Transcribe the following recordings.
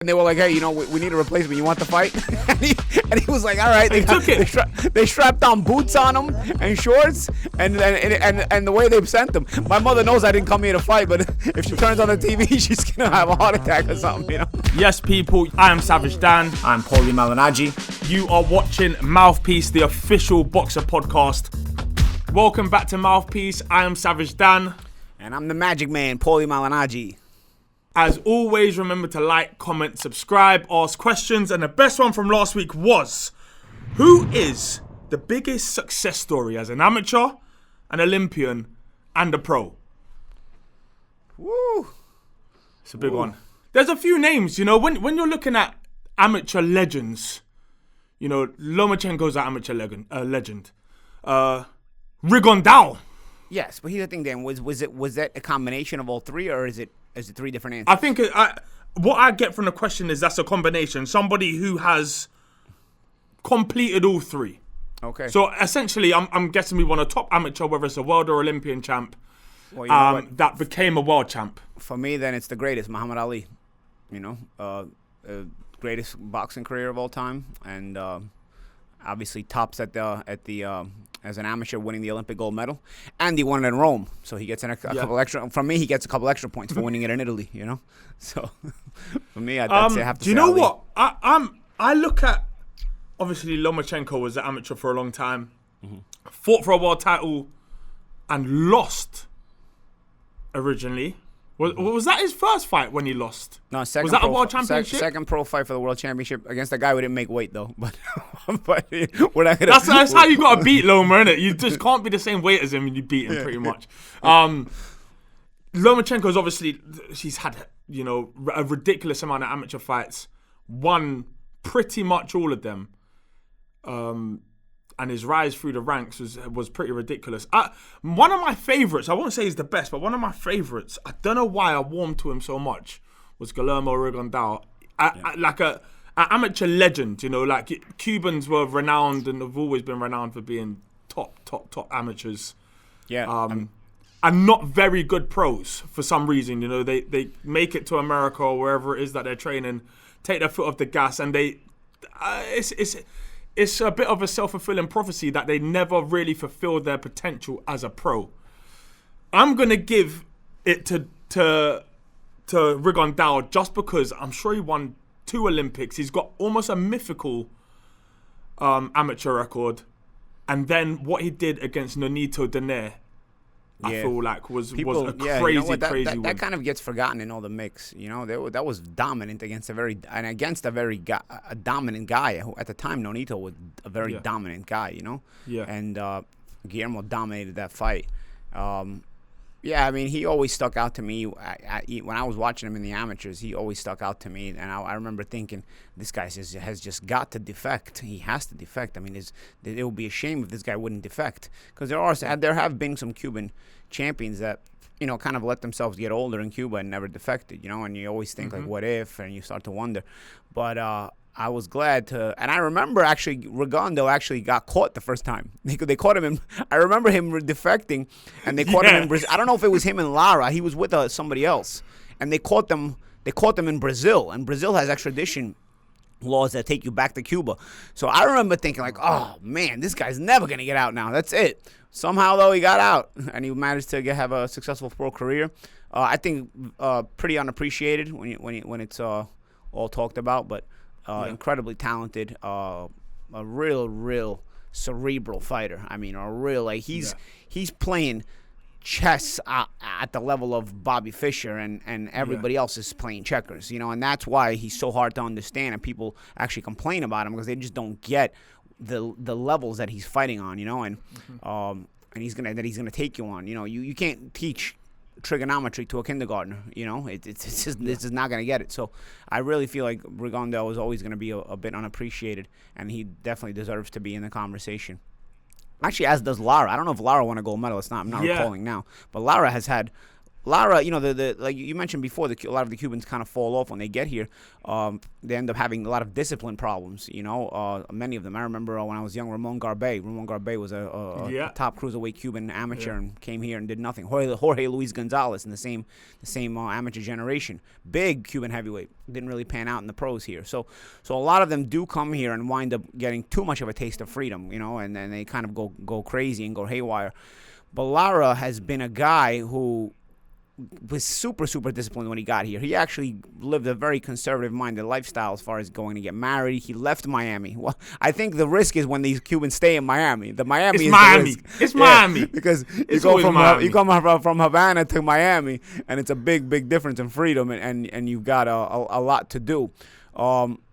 And they were like, hey, we need a replacement. You want the fight? and he was like, all right. They strapped on boots on him and shorts, and the way they sent him. My mother knows I didn't come here to fight, but if she turns on the TV, she's going to have a heart attack or something, Yes, people, I am Savage Dan. I'm Paulie Malignaggi. You are watching Mouthpiece, the official boxer podcast. Welcome back to Mouthpiece. I am Savage Dan. And I'm the magic man, Paulie Malignaggi. As always, remember to like, comment, subscribe, ask questions. And the best one from last week was, who is the biggest success story as an amateur, an Olympian, and a pro? Woo. It's a big one. There's a few names, when you're looking at amateur legends, Lomachenko's an amateur legend. Rigondeaux. Yes, but here's the thing, Dan. Was that a combination of all three, or is it three different answers? I think what I get from the question is that's a combination. Somebody who has completed all three. Okay. So essentially, I'm guessing we want a top amateur, whether it's a world or Olympian champ, that became a world champ. For me, then it's the greatest, Muhammad Ali. Greatest boxing career of all time, and obviously tops at the as an amateur, winning the Olympic gold medal, and he won it in Rome, so he gets a couple extra. From me, he gets a couple extra points for winning it in Italy. So for me, I'd have to say. Do you know Ali. What? I look at, obviously Lomachenko was an amateur for a long time, fought for a world title, and lost. Originally. Was that his first fight when he lost? No, second. Was that a world championship? Second pro fight for the world championship against a guy who didn't make weight though. But we're not gonna. That's how you got to beat Loma, innit? You just can't be the same weight as him and you beat him pretty much. Lomachenko's obviously he's had a ridiculous amount of amateur fights, won pretty much all of them. And his rise through the ranks was pretty ridiculous. One of my favourites, I won't say he's the best, but one of my favourites, I don't know why I warmed to him so much, was Guillermo Rigondeaux. Like an amateur legend, like Cubans were renowned and have always been renowned for being top amateurs. Yeah. And not very good pros for some reason. They make it to America or wherever it is that they're training, take their foot off the gas, and it's a bit of a self-fulfilling prophecy that they never really fulfilled their potential as a pro. I'm going to give it to Rigondeaux just because I'm sure he won 2 Olympics. He's got almost a mythical amateur record. And then what he did against Nonito Donaire, I feel like was a crazy win. That kind of gets forgotten in all the mix. That was dominant against a very dominant guy. Who, at the time, Nonito was a very dominant guy. Yeah. And Guillermo dominated that fight. He always stuck out to me. When I was watching him in the amateurs, he always stuck out to me. And I remember thinking, this guy has just got to defect. He has to defect. I mean, it would be a shame if this guy wouldn't defect. Because there have been some Cuban champions that, kind of let themselves get older in Cuba and never defected, and you always think, like, what if? And you start to wonder. But I was glad to, and I remember actually Rigondeaux actually got caught the first time. They caught him I remember him defecting, and they caught him in Brazil. I don't know if it was him and Lara. He was with somebody else, and they caught them in Brazil, and Brazil has extradition laws that take you back to Cuba. So I remember thinking, like, oh man, this guy's never gonna get out now. That's it. Somehow though, he got out, and he managed to have a successful pro career. I think pretty unappreciated when it's all talked about, but. Incredibly talented, a real cerebral fighter. I mean, he's playing chess at the level of Bobby Fischer, and everybody else is playing checkers. And that's why he's so hard to understand, and people actually complain about him because they just don't get the levels that he's fighting on. And he's gonna take you on. You can't teach trigonometry to a kindergartner. It's just this is not going to get it. So I really feel like Rigondeaux is always going to be a bit unappreciated, and he definitely deserves to be in the conversation. Actually, as does Lara. I don't know if Lara won a gold medal. I'm not recalling now. But Lara has had Lara, the like you mentioned before, a lot of the Cubans kind of fall off when they get here. They end up having a lot of discipline problems. Many of them. I remember when I was young, Ramon Garbe. Ramon Garbe was a top cruiserweight Cuban amateur and came here and did nothing. Jorge Luis Gonzalez in the same amateur generation, big Cuban heavyweight, didn't really pan out in the pros here. So a lot of them do come here and wind up getting too much of a taste of freedom, and then they kind of go crazy and go haywire. But Lara has been a guy who was super, super disciplined when he got here. He actually lived a very conservative-minded lifestyle as far as going to get married. He left Miami. Well, I think the risk is when these Cubans stay in Miami. It's Miami. It's Miami. Because you come from Havana to Miami, and it's a big, big difference in freedom, and you've got a lot to do.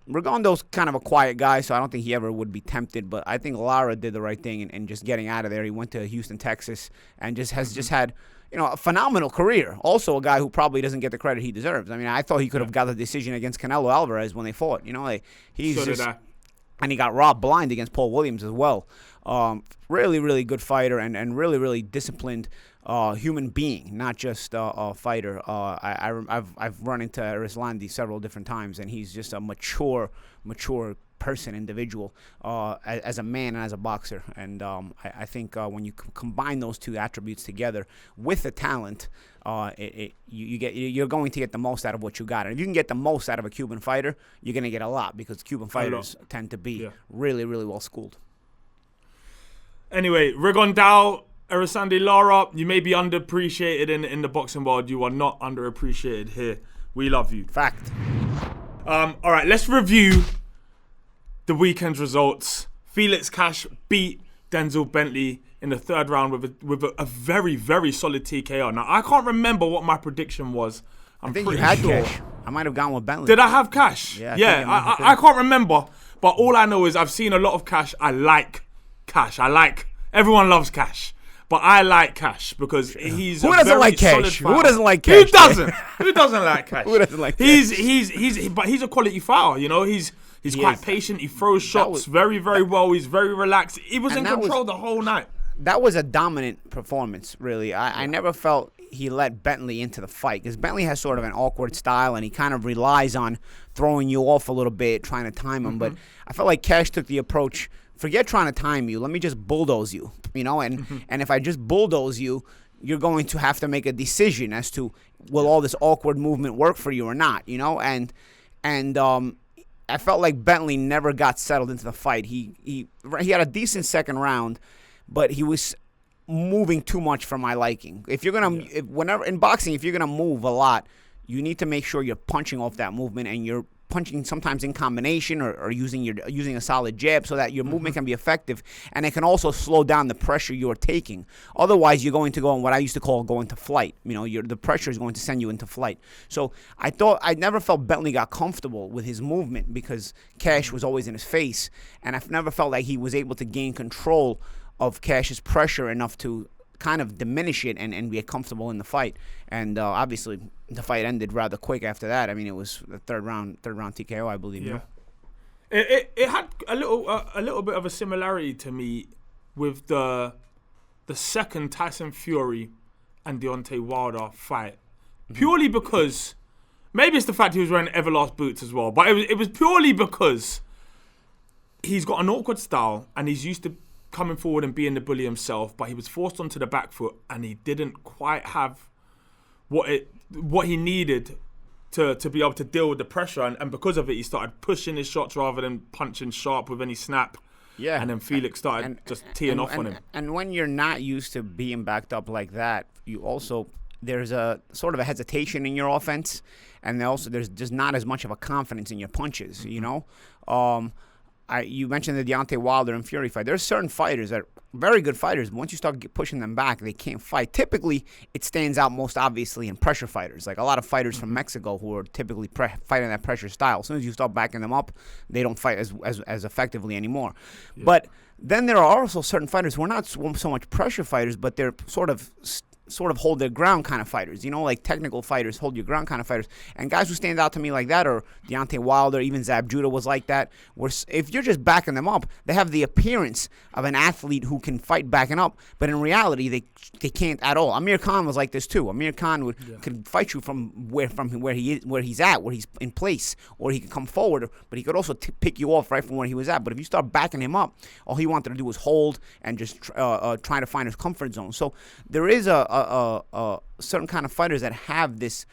Regondo's kind of a quiet guy, so I don't think he ever would be tempted. But I think Lara did the right thing in just getting out of there. He went to Houston, Texas, and just had a phenomenal career. Also a guy who probably doesn't get the credit he deserves. I mean, I thought he could have got the decision against Canelo Alvarez when they fought. And he got robbed blind against Paul Williams as well. Really, really good fighter and really, really disciplined human being, not just a fighter. I've run into Arislandi several different times, and he's just a mature person, individual, as a man and as a boxer. And I think when you combine those two attributes together with the talent, you're going to get the most out of what you got. And if you can get the most out of a Cuban fighter, you're going to get a lot, because Cuban fighters tend to be really, really well schooled. Anyway, Rigondeaux, Arislandi Lara, you may be underappreciated in the boxing world. You are not underappreciated here. We love you. Fact. All right, let's review the weekend's results. Felix Cash beat Denzel Bentley in the third round with a very, very solid TKO. Now, I can't remember what my prediction was. I think you had Cash. I might have gone with Bentley. Did I have Cash? Yeah. I can't remember. But all I know is I've seen a lot of Cash. I like Cash. Everyone loves Cash. But I like Cash because he's Who doesn't like Cash? Who doesn't like Cash? Who doesn't? Who doesn't like Cash? Who doesn't like Cash? He's a quality fighter, He's quite patient. He throws shots very, very well. He's very relaxed. He was in control the whole night. That was a dominant performance, really. I never felt he let Bentley into the fight, because Bentley has sort of an awkward style, and he kind of relies on throwing you off a little bit, trying to time him. But I felt like Cash took the approach, forget trying to time you. Let me just bulldoze you, And if I just bulldoze you, you're going to have to make a decision as to will all this awkward movement work for you or not, And I felt like Bentley never got settled into the fight. He had a decent second round, but he was moving too much for my liking. Whenever in boxing, if you're gonna move a lot, you need to make sure you're punching off that movement, and you're punching sometimes in combination or using a solid jab, so that your movement can be effective, and it can also slow down the pressure you're taking. Otherwise, you're going to go in what I used to call going to flight. The pressure is going to send you into flight. So I never felt Bentley got comfortable with his movement, because Cash was always in his face, and I've never felt like he was able to gain control of Cash's pressure enough to kind of diminish it and be comfortable in the fight. And obviously the fight ended rather quick after that. I mean, it was the third round TKO, I believe. Yeah. It had a little bit of a similarity to me with the second Tyson Fury and Deontay Wilder fight, purely because maybe it's the fact he was wearing Everlast boots as well, but it was purely because he's got an awkward style and he's used to coming forward and being the bully himself, but he was forced onto the back foot and he didn't quite have what he needed to be able to deal with the pressure, and because of it he started pushing his shots rather than punching sharp with any snap. Yeah. And then Felix started just teeing off on him. And when you're not used to being backed up like that, there's a sort of a hesitation in your offense, and there's just not as much of a confidence in your punches, You mentioned the Deontay Wilder and Fury fight. There's certain fighters that are very good fighters, but once you start pushing them back, they can't fight. Typically, it stands out most obviously in pressure fighters. Like a lot of fighters from Mexico who are typically fighting that pressure style. As soon as you start backing them up, they don't fight as effectively anymore. Yeah. But then there are also certain fighters who are not so much pressure fighters, but they're sort of sort of hold their ground kind of fighters, like technical fighters, hold your ground kind of fighters. And guys who stand out to me like that are Deontay Wilder, even Zab Judah was like that. Where if you're just backing them up, they have the appearance of an athlete who can fight backing up, but in reality, they can't at all. Amir Khan was like this too. Amir Khan could fight you from where he's at, where he's in place, or he could come forward, but he could also pick you off right from where he was at. But if you start backing him up, all he wanted to do was hold and just try to find his comfort zone. So there is a certain kind of fighters that have this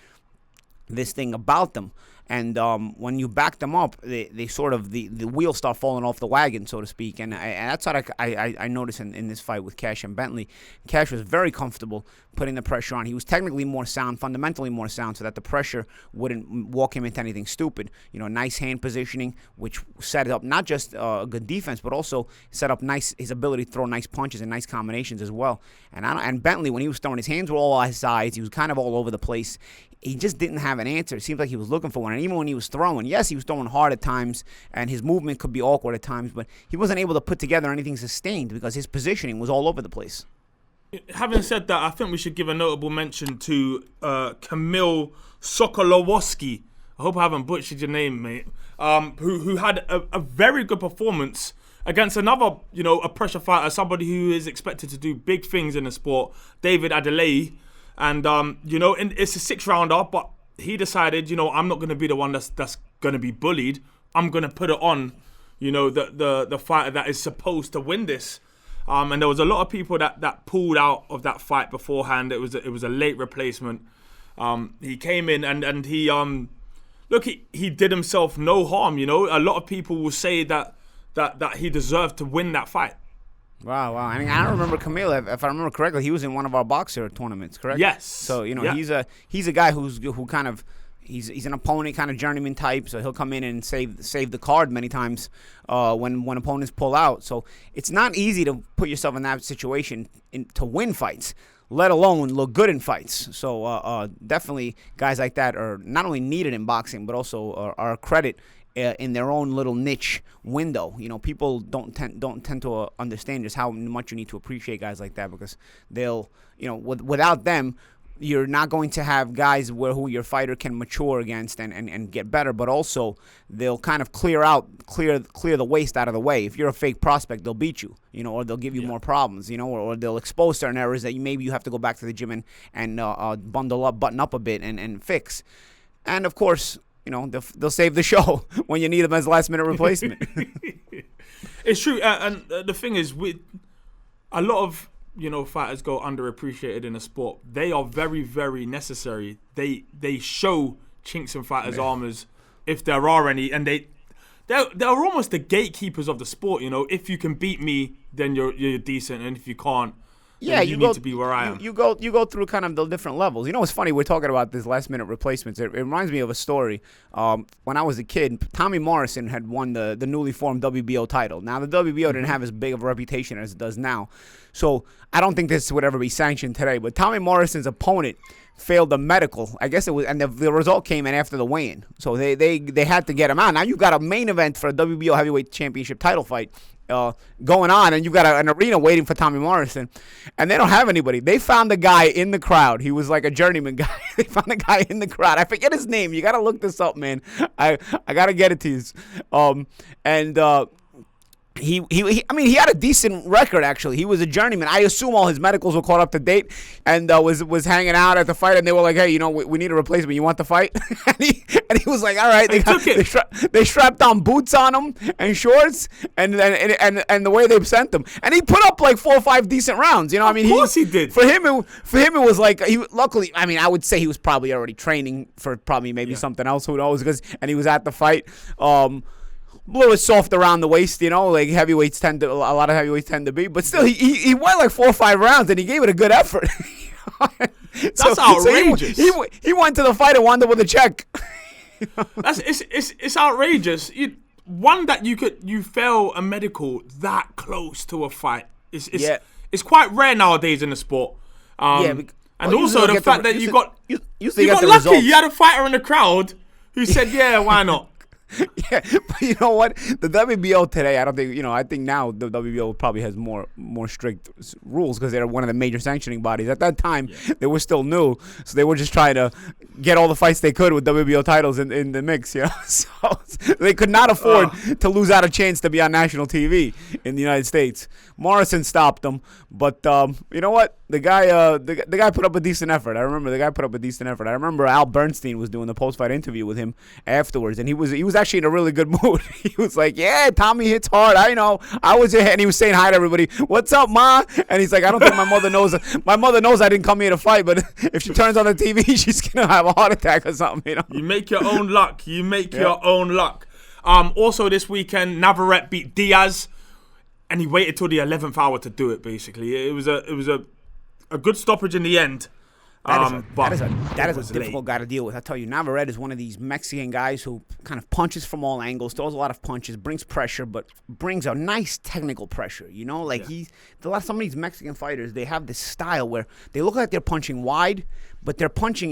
thing about them. And when you back them up, they sort of the wheels start falling off the wagon, so to speak. And that's what I noticed in this fight with Cash and Bentley. Cash was very comfortable putting the pressure on. He was technically more sound, fundamentally more sound, so that the pressure wouldn't walk him into anything stupid. Nice hand positioning, which set up not just a good defense, but also set up his ability to throw nice punches and nice combinations as well. And Bentley, when he was throwing, his hands were all on his sides. He was kind of all over the place. He just didn't have an answer. It seemed like he was looking for one. And even when he was throwing, yes, he was throwing hard at times, and his movement could be awkward at times, but he wasn't able to put together anything sustained because his positioning was all over the place. Having said that, I think we should give a notable mention to Kamil Sokolowski. I hope I haven't butchered your name, mate. Who had a very good performance against another, a pressure fighter, somebody who is expected to do big things in the sport, David Adeleye. And, it's a 6-rounder, but he decided, I'm not going to be the one that's going to be bullied. I'm going to put it on, the fighter that is supposed to win this. And there was a lot of people that pulled out of that fight beforehand. It was a late replacement. He came in and he, he did himself no harm, A lot of people will say that he deserved to win that fight. Wow. I mean, I don't remember Camille. If I remember correctly, he was in one of our boxer tournaments, correct? Yes. So he's a guy who kind of he's an opponent kind of journeyman type. So he'll come in and save the card many times when opponents pull out. So it's not easy to put yourself in that situation to win fights, let alone look good in fights. So definitely guys like that are not only needed in boxing, but also are a credit in their own little niche window. People don't tend to understand just how much you need to appreciate guys like that, because they'll, without them, you're not going to have guys who your fighter can mature against and get better, but also they'll kind of clear the waste out of the way. If you're a fake prospect, they'll beat you, or they'll give you more problems, or they'll expose certain errors that maybe you have to go back to the gym and button up a bit and fix. And of course, they'll save the show when you need them as last-minute replacement. It's true, and the thing is, with a lot of fighters go underappreciated in the sport. They are very, very necessary. They show chinks in fighters' armors, if there are any, and they're almost the gatekeepers of the sport. If you can beat me, then you're decent, and if you can't, yeah, you need to be where I am. You go through kind of the different levels. It's funny, we're talking about this last-minute replacements. It reminds me of a story. When I was a kid, Tommy Morrison had won the newly formed WBO title. Now, the WBO didn't have as big of a reputation as it does now. So I don't think this would ever be sanctioned today. But Tommy Morrison's opponent failed the medical. I guess it was, and the result came in after the weigh-in. So they had to get him out. Now you've got a main event for a WBO heavyweight championship title fight going on, and you've got an arena waiting for Tommy Morrison, and they don't have anybody. They found the guy in the crowd. He was like a journeyman guy. They found a guy in the crowd. I forget his name. You got to look this up, man. I got to get it to you. He had a decent record, actually. He was a journeyman. I assume all his medicals were caught up to date, and was hanging out at the fight, and they were like, hey, we need a replacement. You want the fight? and he was like, all right. They strapped on boots on him and shorts, and the way they sent him. And he put up like 4 or 5 decent rounds. Of course he did. For him, it was like, luckily, I would say he was probably already training for maybe something else, who knows, and he was at the fight. A little soft around the waist, like a lot of heavyweights tend to be. But still, he went like 4 or 5 rounds, and he gave it a good effort. That's outrageous. So he went to the fight and wound up with a check. It's outrageous. One that you fail a medical that close to a fight. It's quite rare nowadays in the sport. And also the fact that you got lucky. Results. You had a fighter in the crowd who said, "Yeah, why not." Yeah, but you know what? The WBO today, I don't think, I think now the WBO probably has more strict rules because they're one of the major sanctioning bodies. At that time, they were still new, so they were just trying to get all the fights they could with WBO titles in the mix, So they could not afford to lose out a chance to be on national TV in the United States. Morrison stopped them, but you know what? The guy put up a decent effort. I remember the guy put up a decent effort. I remember Al Bernstein was doing the post-fight interview with him afterwards, and he was actually in a really good mood. He was like, "Yeah, Tommy hits hard. I know. I was here," and he was saying hi to everybody. "What's up, Ma?" And he's like, "I don't think my mother knows. My mother knows I didn't come here to fight, but if she turns on the TV, she's gonna have a heart attack or something." You make your own luck. You make your own luck. Also this weekend, Navarrete beat Diaz, and he waited till the 11th hour to do it. Basically, it was a good stoppage in the end. That is a difficult guy to deal with. I tell you, Navarrete is one of these Mexican guys who kind of punches from all angles, throws a lot of punches, brings pressure, but brings a nice technical pressure. Some of these Mexican fighters, they have this style where they look like they're punching wide, but their punch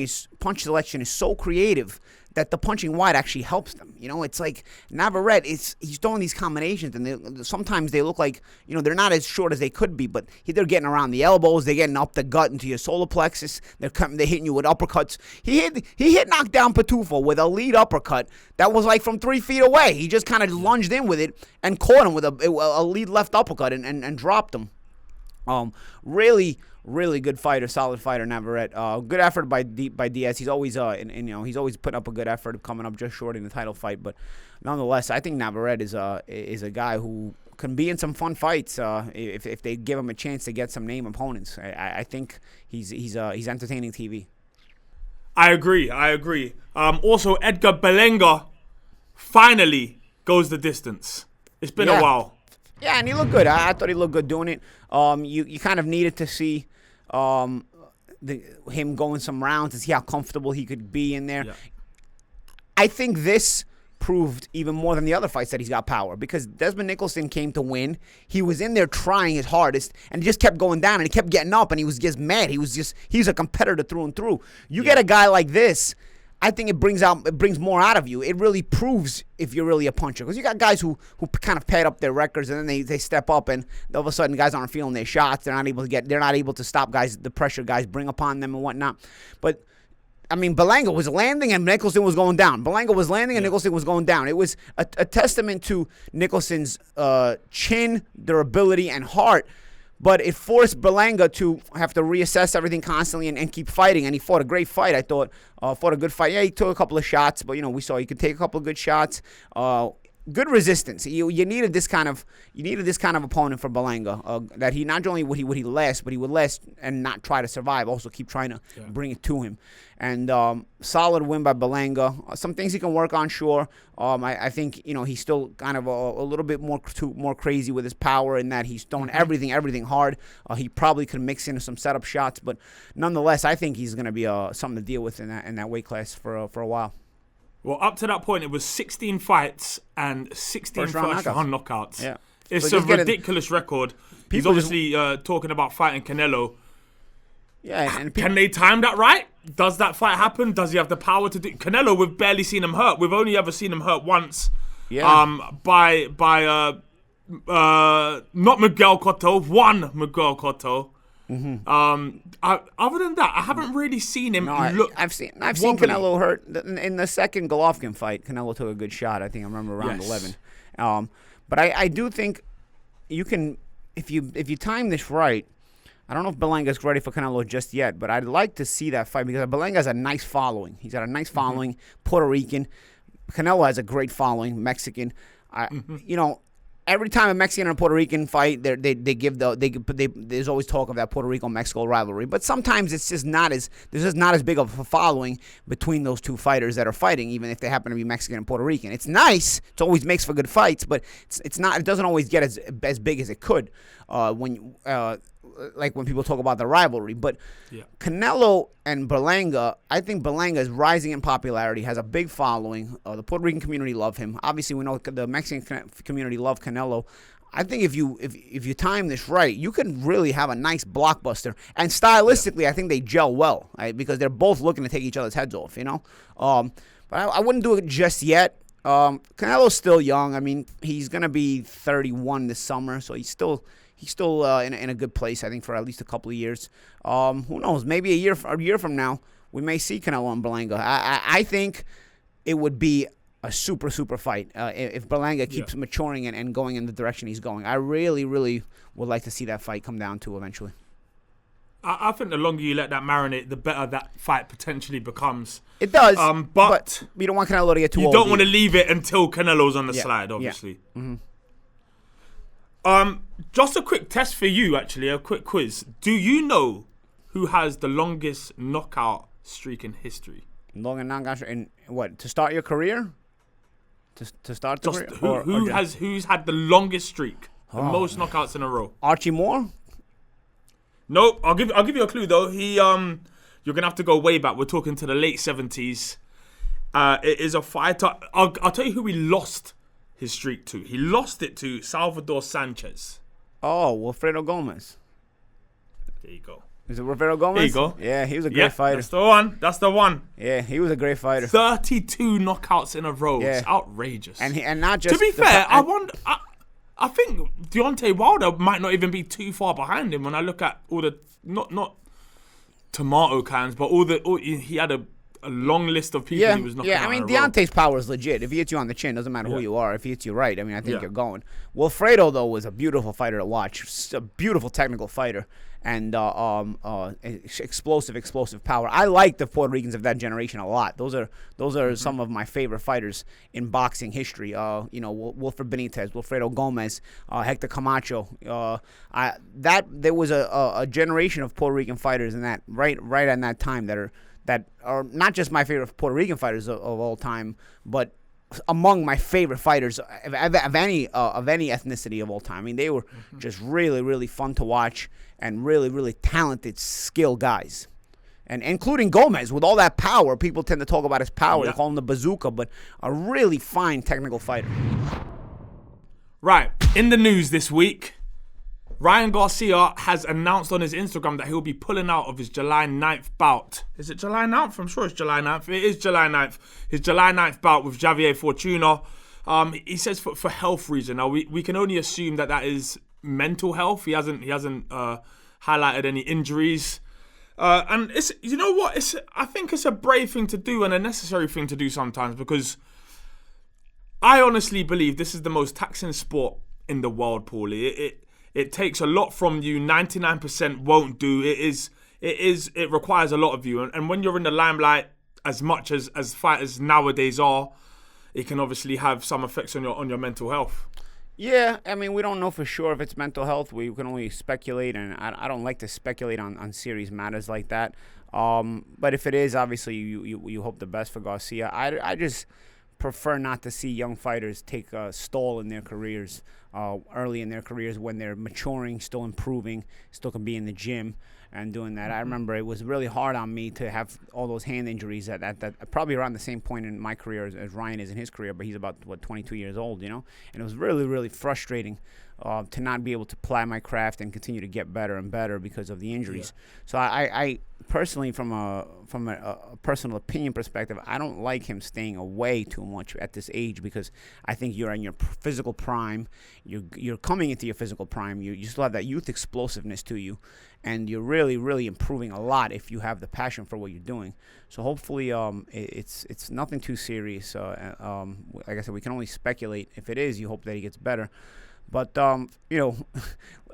selection is so creative that the punching wide actually helps them. It's like Navarrete, he's throwing these combinations, and sometimes they look like, they're not as short as they could be, but they're getting around the elbows, they're getting up the gut into your solar plexus, they're hitting you with uppercuts. He hit knockdown Pitufo with a lead uppercut that was like from 3 feet away. He just kind of lunged in with it and caught him with a lead left uppercut and dropped him. Really good fighter, solid fighter, Navarrete. Good effort by Diaz. He's always he's always putting up a good effort, coming up just short in the title fight. But nonetheless, I think Navarrete is a guy who can be in some fun fights if they give him a chance to get some name opponents. I think he's entertaining TV. I agree. Also, Edgar Berlanga finally goes the distance. It's been a while. Yeah, and he looked good. I thought he looked good doing it. You kind of needed to see him going some rounds to see how comfortable he could be in there. Yeah. I think this proved even more than the other fights that he's got power, because Desmond Nicholson came to win. He was in there trying his hardest, and he just kept going down, and he kept getting up, and he was just mad. He's a competitor through and through. You get a guy like this, I think it brings more out of you. It really proves if you're really a puncher, because you got guys who kind of pad up their records, and then they step up, and all of a sudden guys aren't feeling their shots. They're not able to stop guys, the pressure guys bring upon them and whatnot. But I mean, Berlanga was landing and Nicholson was going down. Berlanga was landing and Nicholson was going down. It was a testament to Nicholson's chin, durability, and heart. But it forced Berlanga to have to reassess everything constantly and keep fighting. And he fought a great fight, I thought. Fought a good fight. Yeah, he took a couple of shots, but we saw he could take a couple of good shots. Good resistance. You needed this kind of opponent for Berlanga. That he not only would he last, but he would last and not try to survive. Also keep trying to bring it to him. And solid win by Berlanga. Some things he can work on, sure. I think he's still kind of a little bit more crazy with his power in that he's throwing everything hard. He probably could mix in some setup shots, but nonetheless, I think he's going to be something to deal with in that weight class for a while. Well, up to that point, it was 16 fights and 16 first-round knockouts. Yeah. It's a ridiculous record. He's obviously talking about fighting Canelo. Yeah, and can they time that right? Does that fight happen? Does he have the power to do? Canelo, we've barely seen him hurt. We've only ever seen him hurt once. Yeah. By not Miguel Cotto, one Miguel Cotto. Mm-hmm. Other than that, I haven't really seen him look. I've seen Canelo hurt in the second Golovkin fight. Canelo took a good shot. I think I remember around 11. But I do think you can, if you time this right. I don't know if Berlanga's ready for Canelo just yet, but I'd like to see that fight because Berlanga has a nice following. He's got a nice following, Puerto Rican. Canelo has a great following, Mexican. Every time a Mexican and a Puerto Rican fight, there's always talk of that Puerto Rico-Mexico rivalry. But sometimes there's just not as big of a following between those two fighters that are fighting, even if they happen to be Mexican and Puerto Rican. It's nice. It always makes for good fights, but it's not. It doesn't always get as big as it could like when people talk about the rivalry. But Canelo and Berlanga, I think Berlanga is rising in popularity, has a big following. The Puerto Rican community love him. Obviously, we know the Mexican community love Canelo. I think if you time this right, you can really have a nice blockbuster. And stylistically, I think they gel well, right? Because they're both looking to take each other's heads off, But I wouldn't do it just yet. Canelo's still young. I mean, he's gonna be 31 this summer, so he's still in a good place, I think, for at least a couple of years. Who knows? Maybe a year from now, we may see Canelo and Berlanga. I think it would be a super fight if Berlanga keeps maturing and going in the direction he's going. I really would like to see that fight come down to eventually. I think the longer you let that marinate, the better that fight potentially becomes. It does, but we don't want Canelo to get too old. You don't want to leave it until Canelo's on the slide, obviously. Yeah. Mm-hmm. Just a quick test for you, actually, a quick quiz. Do you know who has the longest knockout streak in history? Long knockout in what? To start your career? To start the career? Who's had the longest streak, the most knockouts in a row? Archie Moore? Nope. I'll give you a clue though. He you're gonna have to go way back. We're talking to the late 70s. It is a fighter. I'll tell you who he lost his streak to. He lost it to Salvador Sanchez. Oh, Wilfredo Gomez. There you go. Is it Wilfredo Gomez? There you go. Yeah, he was a great fighter. That's the one. Yeah, he was a great fighter. 32 knockouts in a row. Yeah. It's outrageous. And not just. To be fair, I think Deontay Wilder might not even be too far behind him when I look at all the not tomato cans, but he had a long list of people he was knocking out. I mean, Deontay's power is legit. If he hits you on the chin, doesn't matter who you are. If he hits you right, I mean, I think you're going. Wilfredo, though, was a beautiful fighter to watch. Just a beautiful technical fighter. And explosive power. I like the Puerto Ricans of that generation a lot. Those are some of my favorite fighters in boxing history. Wilfred Benitez, Wilfredo Gomez, Hector Camacho. There was a generation of Puerto Rican fighters in that right in that time that are not just my favorite Puerto Rican fighters of all time, but among my favorite fighters of any ethnicity of all time. I mean, they were just really fun to watch and really talented, skilled guys. And including Gomez, with all that power, people tend to talk about his power. They call him the bazooka, but a really fine technical fighter. Right, in the news this week, Ryan Garcia has announced on his Instagram that he'll be pulling out of his July 9th bout. Is it July 9th? I'm sure it's July 9th. It is July 9th. His July 9th bout with Javier Fortuna. He says for health reason. Now, we can only assume that is mental health. He hasn't highlighted any injuries. And it's, you know what? I think it's a brave thing to do and a necessary thing to do sometimes, because I honestly believe this is the most taxing sport in the world, Paulie. It takes a lot from you. 99% won't do. It requires a lot of you. And when you're in the limelight, as much as fighters nowadays are, it can obviously have some effects on your mental health. Yeah, I mean, we don't know for sure if it's mental health. We can only speculate, and I don't like to speculate on serious matters like that. But if it is, obviously, you hope the best for Garcia. I just prefer not to see young fighters take a stall in their careers early in their careers when they're maturing, still improving, still can be in the gym and doing that. I remember it was really hard on me to have all those hand injuries at probably around the same point in my career as Ryan is in his career, but he's about 22 years old, and it was really frustrating to not be able to ply my craft and continue to get better and better because of the injuries. So I personally, from a personal opinion perspective, I don't like him staying away too much at this age, because I think you're in your physical prime. You're coming into your physical prime. You still have that youth explosiveness to you, and you're really improving a lot if you have the passion for what you're doing. So hopefully it's nothing too serious. Like I said, we can only speculate. If it is, you hope that he gets better. But,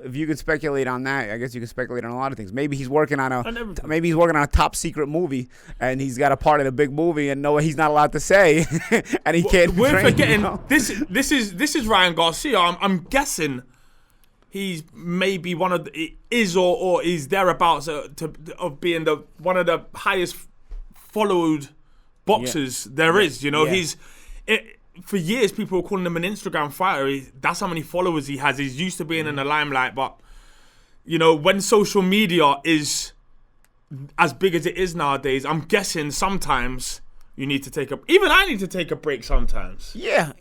if you could speculate on that, I guess you could speculate on a lot of things. Maybe he's working on a top secret movie, and he's got a part in a big movie, and he's not allowed to say, and he can't. We're forgetting this is Ryan Garcia. I'm guessing he's maybe one of or is thereabouts of being one of the highest followed boxers there is. He's. For years, people were calling him an Instagram fighter. That's how many followers he has. He's used to being in the limelight. But, when social media is as big as it is nowadays, I'm guessing sometimes you need to even I need to take a break sometimes. Yeah,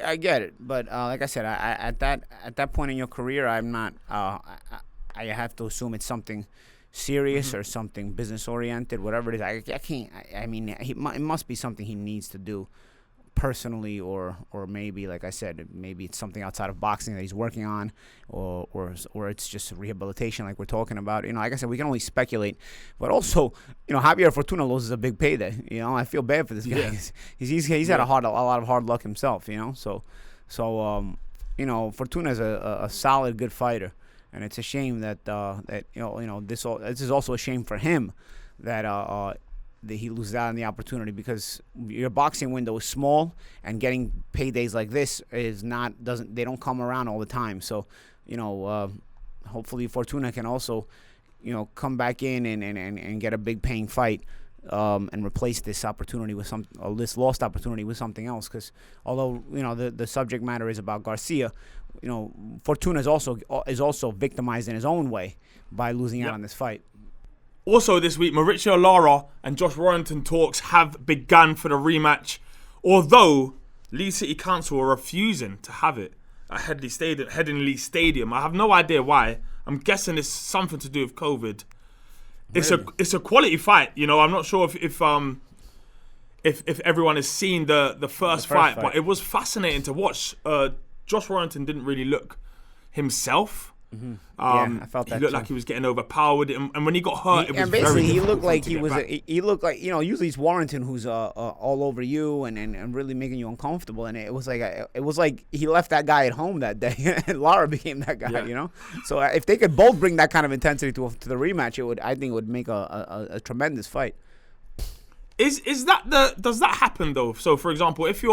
I get it. But like I said, at that point in your career, I'm not. I have to assume it's something serious or something business oriented, whatever it is. I can't. I mean, it must be something he needs to do personally, or maybe, like I said, maybe it's something outside of boxing that he's working on, or it's just rehabilitation like we're talking about. Like I said, we can only speculate. But also, Javier Fortuna loses a big payday. I feel bad for this guy. Yeah. He's had a lot of hard luck himself. So Fortuna is a solid, good fighter, and it's a shame that this is also a shame for him that he loses out on the opportunity, because your boxing window is small, and getting paydays like this they don't come around all the time. So, hopefully Fortuna can also, come back in and get a big paying fight, and replace this opportunity with this lost opportunity with something else. Because although the subject matter is about Garcia, Fortuna is also victimized in his own way by losing out on this fight. Also this week, Mauricio Lara and Josh Warrington talks have begun for the rematch, although Leeds City Council are refusing to have it at Headingley Stadium. I have no idea why. I'm guessing it's something to do with COVID. Really? It's a quality fight. I'm not sure if everyone has seen the first fight, but it was fascinating to watch. Josh Warrington didn't really look himself. Mm-hmm. I felt that he looked like he was getting overpowered, and when he got hurt, it was very he looked like he looked like usually it's Warrington who's all over you and really making you uncomfortable, and it was like he left that guy at home that day, and Lara became that guy. So if they could both bring that kind of intensity to the rematch, I think it would make a tremendous fight. Does that happen though? So for example, if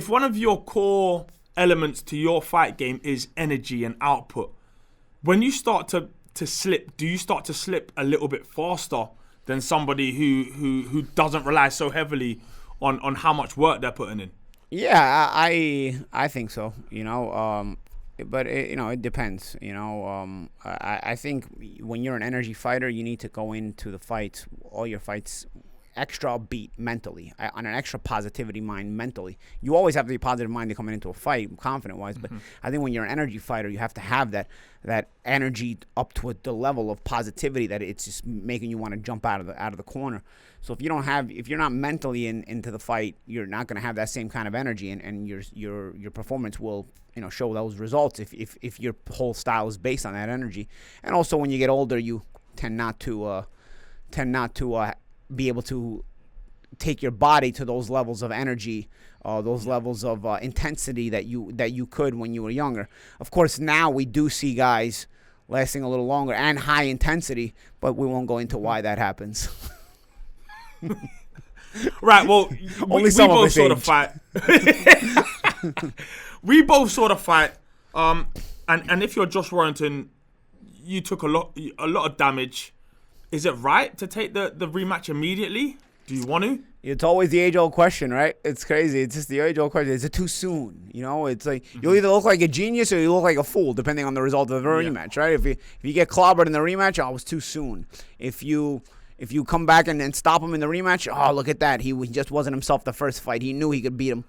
one of your core elements to your fight game is energy and output, when you start to slip, do you start to slip a little bit faster than somebody who doesn't rely so heavily on how much work they're putting in? Yeah, I think so. But it depends. I think when you're an energy fighter, you need to go into the fights, all your fights, extra upbeat mentally, on an extra positivity mind mentally. You always have to be positive minded coming into a fight, confident wise. But I think when you're an energy fighter, you have to have that energy up to the level of positivity that it's just making you want to jump out of the corner. So if you're not mentally into the fight, you're not going to have that same kind of energy, and your performance will show those results if your whole style is based on that energy. And also when you get older, you tend not to be able to take your body to those levels of energy, those levels of intensity that you could when you were younger. Of course, now we do see guys lasting a little longer and high intensity, but we won't go into why that happens. Right. Well, we both sort of fight. We both sort of fight. And if you're Josh Warrington, you took a lot of damage. Is it right to take the rematch immediately? Do you want to? It's always the age-old question, right? It's crazy. It's just the age-old question. Is it too soon? It's like you'll either look like a genius or you look like a fool, depending on the result of the rematch, right? If you get clobbered in the rematch, it was too soon. If you come back and stop him in the rematch, look at that. He just wasn't himself the first fight. He knew he could beat him.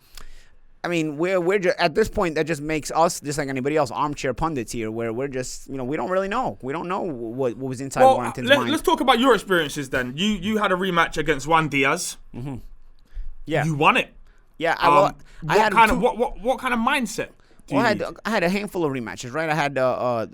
I mean, we're just, at this point, that just makes us, just like anybody else, armchair pundits here, where we're just, we don't really know. We don't know what was inside Warrington's mind. Let's talk about your experiences then. You had a rematch against Juan Diaz. Mm-hmm. Yeah. You won it. Yeah. What kind of mindset? I had a handful of rematches, right? I had the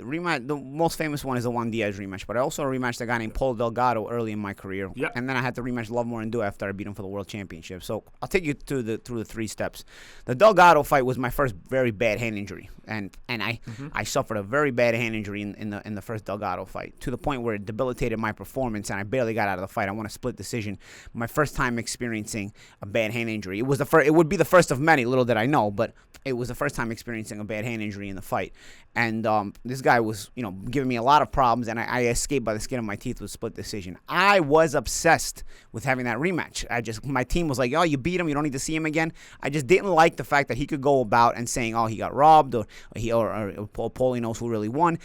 rematch. The most famous one is the Juan Diaz rematch, but I also rematched a guy named Paulie Delgado early in my career. Yep. And then I had to rematch Wladmir Klitchsko after I beat him for the world championship. So I'll take you through the 3 steps. The Delgado fight was my first very bad hand injury, and I suffered a very bad hand injury in the first Delgado fight, to the point where it debilitated my performance, and I barely got out of the fight. I won a split decision. My first time experiencing a bad hand injury. It was it would be the first of many. Little did I know, but it was the first time experiencing a bad hand injury in the fight. And this guy was, giving me a lot of problems, and I escaped by the skin of my teeth with split decision. I was obsessed with having that rematch. My team was like, you beat him, you don't need to see him again. I just didn't like the fact that he could go about and saying, he got robbed, or Paulie knows who really won.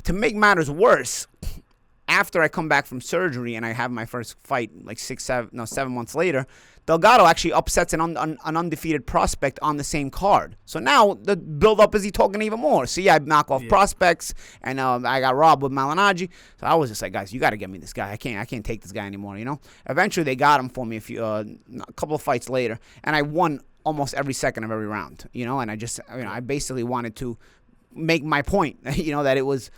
To make matters worse, after I come back from surgery and I have my first fight like 7 months later, Delgado actually upsets an undefeated prospect on the same card. So now the build-up is he talking even more. See, I knock off prospects, and I got robbed with Malignaggi. So I was just like, guys, you got to get me this guy. I can't take this guy anymore, Eventually they got him for me a couple of fights later, and I won almost every second of every round, and I basically wanted to make my point, that it was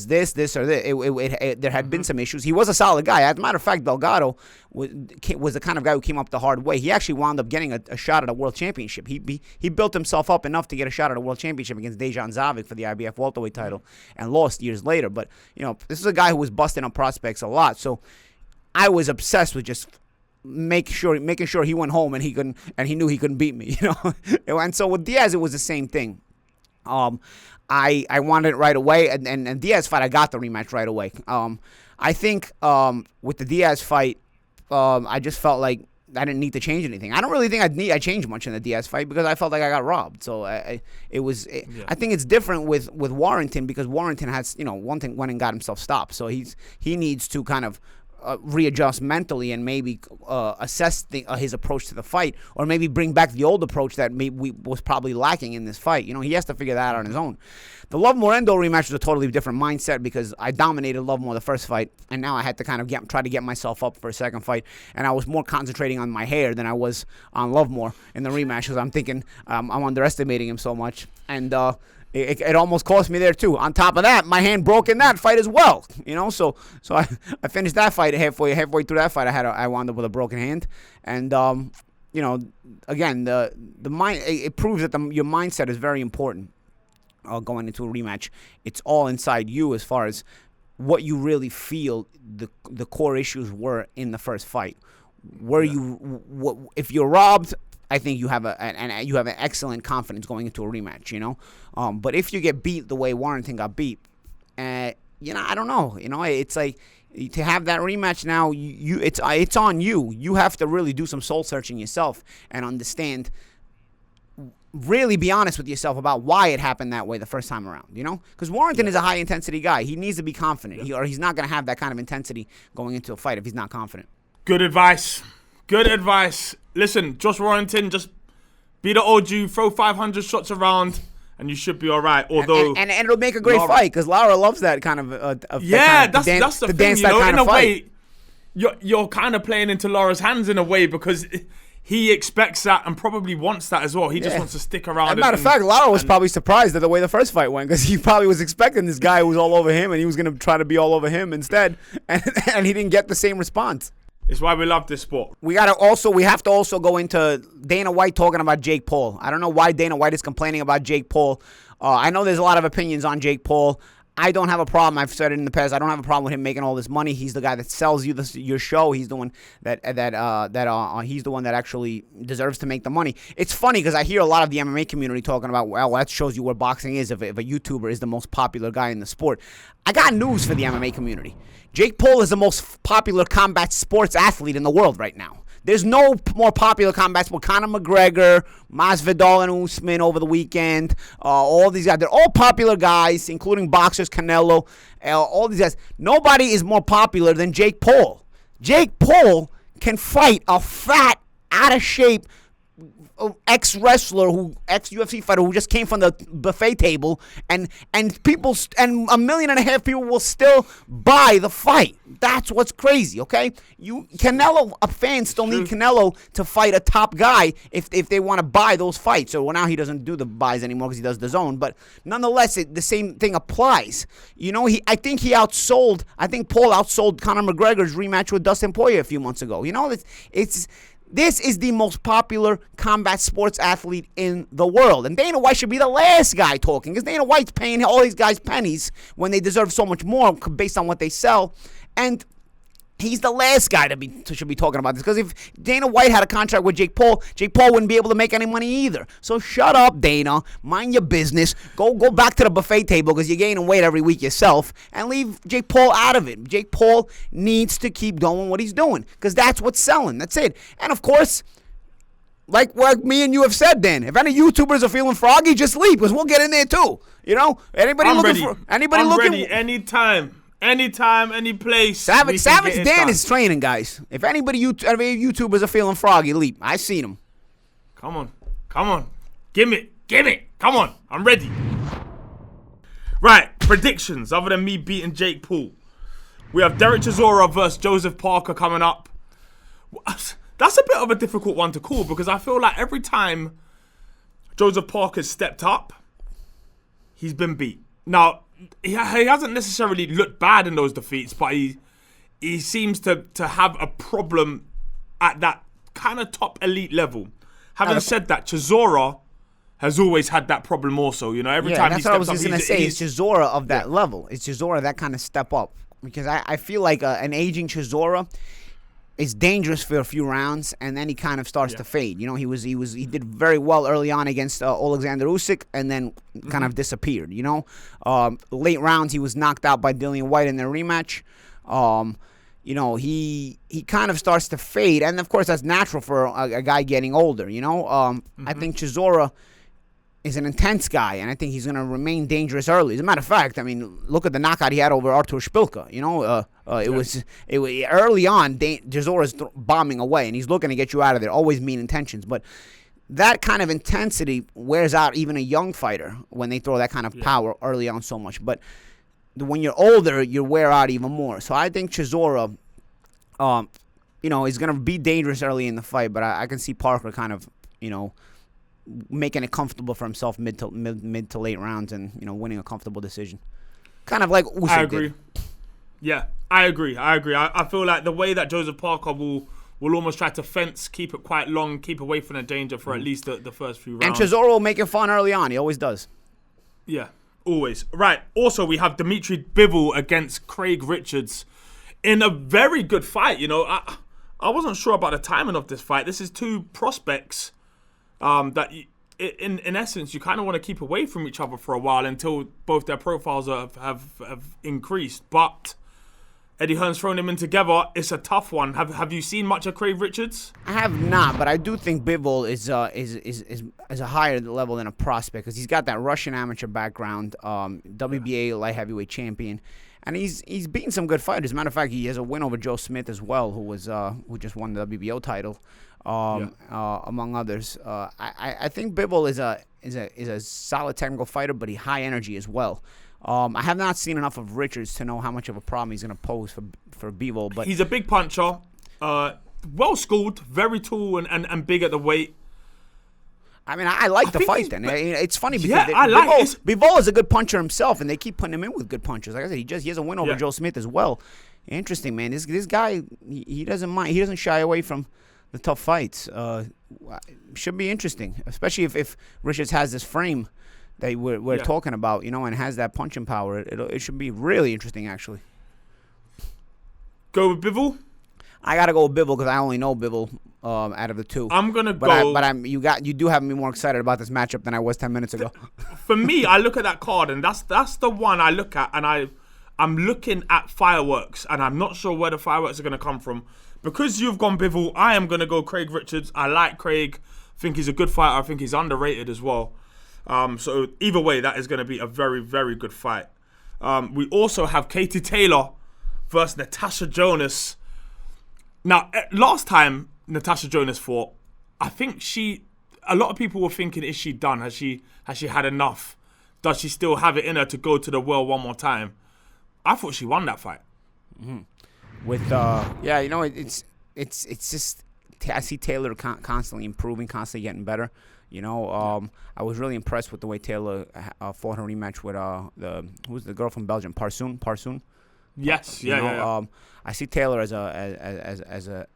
this, or this. There had been some issues. He was a solid guy. As a matter of fact, Delgado was the kind of guy who came up the hard way. He actually wound up getting a shot at a world championship. He built himself up enough to get a shot at a world championship against Dejan Zavic for the IBF welterweight title, and lost years later. But this is a guy who was busting up prospects a lot. So I was obsessed with just making sure he went home and he knew he couldn't beat me. And so with Diaz, it was the same thing. I wanted it right away, and Diaz fight, I got the rematch right away. I think with the Diaz fight, I just felt like I didn't need to change anything. I don't really think I changed much in the Diaz fight because I felt like I got robbed. So I think it's different with Warrington, because Warrington has, one thing, went and got himself stopped. So he needs to kind of readjust mentally and maybe assess his approach to the fight, or maybe bring back the old approach that was probably lacking in this fight. He has to figure that out on his own. The Love-Morendo rematch was a totally different mindset because I dominated Lovemore the first fight, and now I had to kind of try to get myself up for a second fight, and I was more concentrating on my hair than I was on Lovemore in the rematch because I'm thinking I'm underestimating him so much, and it almost cost me there too. On top of that, my hand broke in that fight as well. So I finished that fight halfway through that fight. I wound up with a broken hand, and again, the mind, it proves that your mindset is very important. Going into a rematch, it's all inside you as far as what you really feel the core issues were in the first fight. If you're robbed, I think you have an excellent confidence going into a rematch, But if you get beat the way Warrington got beat, I don't know. It's like to have that rematch now. It's on you. You have to really do some soul searching yourself and understand. Really be honest with yourself about why it happened that way the first time around, Because Warrington is a high-intensity guy. He needs to be confident, or he's not going to have that kind of intensity going into a fight if he's not confident. Good advice. Listen, Josh Warrington, just be the OG, throw 500 shots around, and you should be all right. Although and it'll make a great fight because Lara loves that kind of that's the thing. In a way, you're kind of playing into Lara's hands in a way because he expects that and probably wants that as well. He just wants to stick around. As a matter of fact, Lara was probably surprised at the way the first fight went because he probably was expecting this guy who was all over him and he was going to try to be all over him instead, and he didn't get the same response. It's why we love this sport. We have to also go into Dana White talking about Jake Paul. I don't know why Dana White is complaining about Jake Paul. I know there's a lot of opinions on Jake Paul. I don't have a problem. I've said it in the past. I don't have a problem with him making all this money. He's the guy that sells you your show. He's the one that he's the one that actually deserves to make the money. It's funny because I hear a lot of the MMA community talking about, well, that shows you where boxing is if a YouTuber is the most popular guy in the sport. I got news for the MMA community. Jake Paul is the most popular combat sports athlete in the world right now. There's no more popular combat sport. Conor McGregor, Masvidal and Usman over the weekend. All these guys, they're all popular guys, including boxers, Canelo, all these guys. Nobody is more popular than Jake Paul. Jake Paul can fight a fat, out of shape ex-wrestler, ex-UFC fighter who just came from the buffet table, and 1.5 million people will still buy the fight. That's what's crazy, okay? Fans still need Canelo to fight a top guy if they want to buy those fights. So now he doesn't do the buys anymore because he does the zone, but nonetheless, the same thing applies. I think Paul outsold Conor McGregor's rematch with Dustin Poirier a few months ago. This is the most popular combat sports athlete in the world. And Dana White should be the last guy talking because Dana White's paying all these guys pennies when they deserve so much more based on what they sell. And he's the last guy should be talking about this because if Dana White had a contract with Jake Paul wouldn't be able to make any money either. So shut up, Dana. Mind your business. Go back to the buffet table because you're gaining weight every week yourself and leave Jake Paul out of it. Jake Paul needs to keep doing what he's doing because that's what's selling. That's it. And of course, like what me and you have said, Dan, if any YouTubers are feeling froggy, just leave because we'll get in there too. Anybody I'm looking ready. for anybody I'm looking ready anytime. Anytime, any place. Savage Dan is training, guys. If any YouTubers are feeling froggy, leap. I seen them. Come on. Give me. Come on, I'm ready. Right, predictions. Other than me beating Jake Paul, we have Derek Chisora versus Joseph Parker coming up. That's a bit of a difficult one to call because I feel like every time Joseph Parker's stepped up, he's been beat. Now, he hasn't necessarily looked bad in those defeats, but he seems to have a problem at that kind of top elite level. Having said that, Chisora has always had that problem also. You know, every time he steps up, that's what I was going to say. It's Chisora of that level. It's Chisora that kind of step up. Because I feel like an aging Chisora is dangerous for a few rounds, and then he kind of starts to fade. You know, he did very well early on against Alexander Usyk, and then kind of disappeared. You know, late rounds he was knocked out by Dillian White in their rematch. You know, he kind of starts to fade, and of course that's natural for a guy getting older. You know, I think Chisora is an intense guy, and I think he's going to remain dangerous early. As a matter of fact, I mean, look at the knockout he had over Artur Szpilka. You know, it was early on. Chisora's bombing away, and he's looking to get you out of there. Always mean intentions, but that kind of intensity wears out even a young fighter when they throw that kind of power early on so much. But when you're older, you wear out even more. So I think Chisora, you know, is going to be dangerous early in the fight, but I can see Parker kind of, you know, making it comfortable for himself mid to late rounds, and you know, winning a comfortable decision, kind of like Usyk I agree. did. Yeah, I agree. I feel like the way that Joseph Parker will almost try to fence, keep it quite long, keep away from the danger for at least the first few rounds. And Chisora will make it fun early on. He always does. Yeah, always. Right. Also, we have Dimitri Bivol against Craig Richards in a very good fight. You know, I wasn't sure about the timing of this fight. This is two prospects that in essence you kind of want to keep away from each other for a while until both their profiles have increased. But Eddie Hearn's thrown them in together. It's a tough one. Have you seen much of Craig Richards? I have not, but I do think Bivol is a higher level than a prospect because he's got that Russian amateur background, WBA light heavyweight champion, and he's beaten some good fighters. As a matter of fact, he has a win over Joe Smith as well, who just won the WBO title. Among others, I think Bivol is a solid technical fighter, but he's high energy as well. I have not seen enough of Richards to know how much of a problem he's going to pose for Bivol. But he's a big puncher, well schooled, very tall and big at the weight. I mean, I like the fight. Then it's funny because Bivol is a good puncher himself, and they keep putting him in with good punchers. Like I said, he has a win over Joe Smith as well. Interesting, man. This guy he doesn't mind. He doesn't shy away from the tough fights. Should be interesting, especially if Richards has this frame that we're talking about, you know, and has that punching power. It should be really interesting, actually. Go with Bivol? I gotta go with Bivol because I only know Bivol out of the two. I'm gonna go. You do have me more excited about this matchup than I was 10 minutes ago. For me, I look at that card, and that's the one I look at, and I'm looking at fireworks, and I'm not sure where the fireworks are gonna come from. Because you've gone Bivol, I am going to go Craig Richards. I like Craig. I think he's a good fighter. I think he's underrated as well. So either way, that is going to be a very, very good fight. We also have Katie Taylor versus Natasha Jonas. Now, last time Natasha Jonas fought, I think a lot of people were thinking, is she done? Has she had enough? Does she still have it in her to go to the world one more time? I thought she won that fight. Mm-hmm. With you know, it's just I see Taylor constantly improving, constantly getting better. You know, I was really impressed with the way Taylor fought her rematch with who's the girl from Belgium, Parsoon. Yes, I see Taylor as a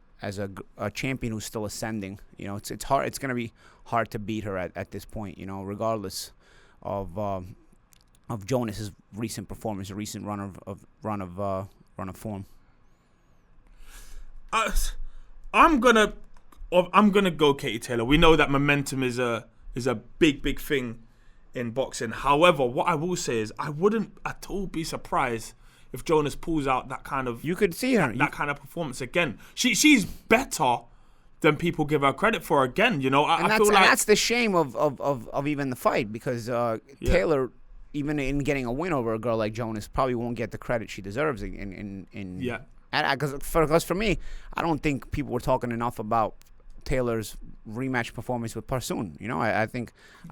champion who's still ascending. You know, it's hard. It's gonna be hard to beat her at this point. You know, regardless of Jonas's recent performance, a recent run of form. I'm gonna go Katie Taylor. We know that momentum is a big thing in boxing. However, what I will say is I wouldn't at all be surprised if Jonas pulls out that kind of you could see her that kind of performance again. She's better than people give her credit for again. You know, I feel like that's the shame of even the fight because Taylor, even in getting a win over a girl like Jonas, probably won't get the credit she deserves Because for me, I don't think people were talking enough about Taylor's rematch performance with Parsoon. You know, I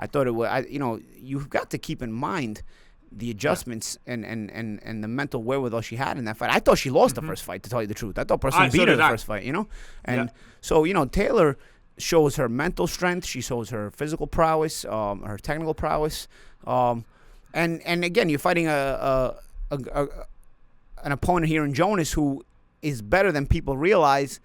thought it was. You know, you've got to keep in mind the adjustments and the mental wherewithal she had in that fight. I thought she lost the first fight, to tell you the truth. I thought Person beat her the first fight, And so, Taylor shows her mental strength. She shows her physical prowess, her technical prowess. And again, you're fighting an opponent here in Jonas who is better than people realize.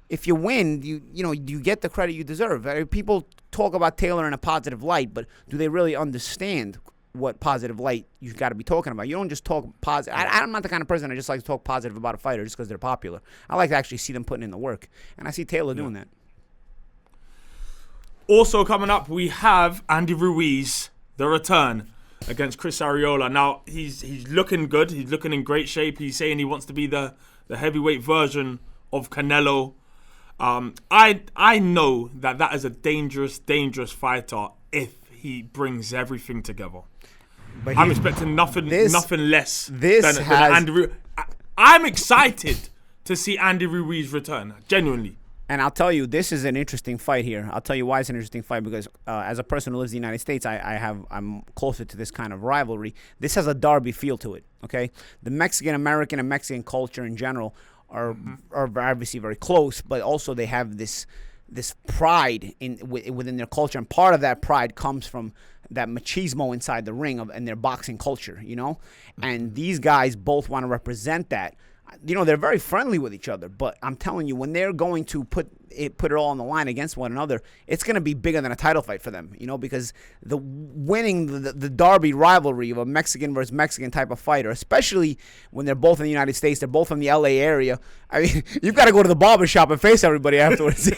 If you win, you get the credit you deserve. People talk about Taylor in a positive light, but do they really understand what positive light you got to be talking about? You don't just talk positive. I'm not the kind of person that just like to talk positive about a fighter just because they're popular. I like to actually see them putting in the work, and I see Taylor doing that. Also coming up, we have Andy Ruiz, the return against Chris Arreola. Now, he's looking good. He's looking in great shape. He's saying he wants to be the heavyweight version of Canelo. I know that is a dangerous fighter if he brings everything together. But I'm expecting nothing less than Andy Ruiz. I'm excited to see Andy Ruiz return, genuinely. And I'll tell you, this is an interesting fight here. I'll tell you why it's an interesting fight, because as a person who lives in the United States, I'm closer to this kind of rivalry. This has a derby feel to it, okay? The Mexican-American and Mexican culture in general are obviously very close, but also they have this pride within their culture, and part of that pride comes from that machismo inside the ring and their boxing culture, And these guys both want to represent that. They're very friendly with each other, but I'm telling you, when they're going to put it all on the line against one another, it's going to be bigger than a title fight for them, because the winning the derby rivalry of a Mexican versus Mexican type of fighter, especially when they're both in the United States, they're both from the LA area. I mean, you've got to go to the barbershop and face everybody afterwards,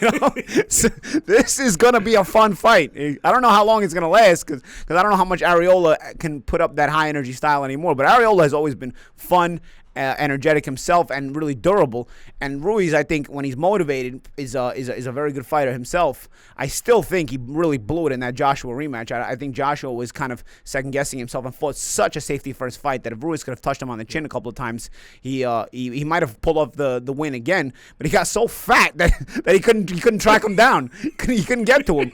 So this is going to be a fun fight. I don't know how long it's going to last because I don't know how much Arreola can put up that high energy style anymore, but Arreola has always been fun, energetic himself, and really durable. And Ruiz, I think, when he's motivated, is a very good fighter himself. I still think he really blew it in that Joshua rematch. I think Joshua was kind of second-guessing himself and fought such a safety-first fight that if Ruiz could have touched him on the chin a couple of times, he might have pulled off the win again. But he got so fat that he couldn't track him down. He couldn't get to him,